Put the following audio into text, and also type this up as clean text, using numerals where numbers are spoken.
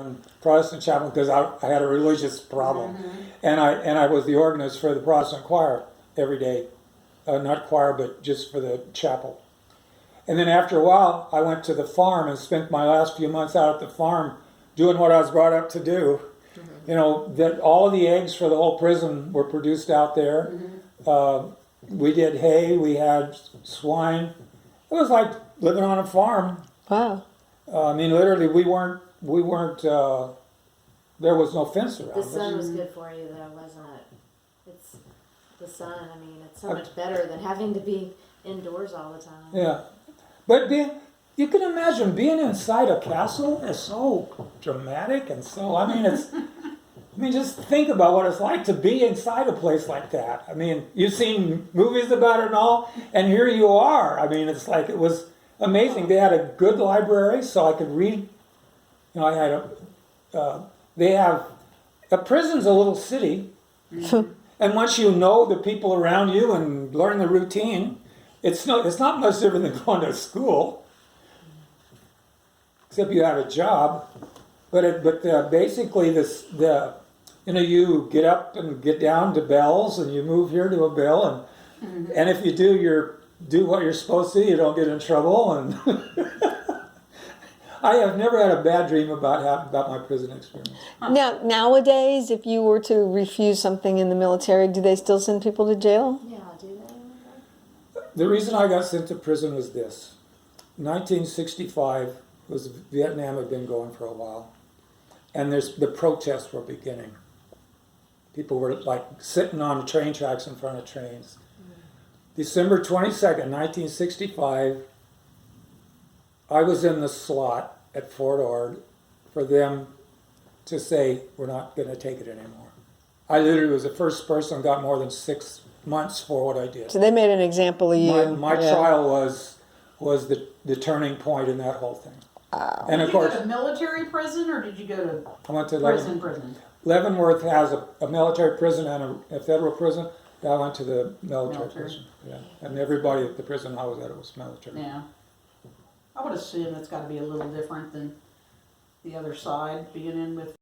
chaplain, Protestant chaplain, because I had a religious problem, and I was the organist for the Protestant choir every day, not choir, but just for the chapel. And then after a while, I went to the farm and spent my last few months out at the farm doing what I was brought up to do. You know, that all of the eggs for the whole prison were produced out there. We did hay, we had swine. It was like living on a farm. Wow. I mean, literally, we weren't. There was no fence around The us. sun was good for you, though, wasn't it? It's the sun. I mean, it's so much better than having to be indoors all the time. Yeah, but you can imagine being inside a castle is so dramatic and so. I mean, just think about what it's like to be inside a place like that. I mean, you've seen movies about it and all, and here you are. I mean, it's like it was amazing. They had a good library, so I could read. You know, I had they have a prison's a little city, and once you know the people around you and learn the routine, it's not much different than going to school, except you have a job. But basically you get up and get down to bells, and you move here to a bell, and if you do what you're supposed to, you don't get in trouble. And I have never had a bad dream about my prison experience. Now, nowadays, if you were to refuse something in the military, do they still send people to jail? Yeah, do they? The reason I got sent to prison was this. 1965 Vietnam had been going for a while, and the protests were beginning. People were like sitting on train tracks in front of trains. December 22nd, 1965, I was in the slot at Fort Ord for them to say, we're not going to take it anymore. I literally was the first person got more than 6 months for what I did. So they made an example of you. My trial was the turning point in that whole thing. And Did of course, you go to military prison or did you go to I went to prison? Leavenworth has a military prison and a federal prison. I went to the military prison. Yeah, and everybody at the prison I was at was military. Yeah. I would assume it's got to be a little different than the other side, being in with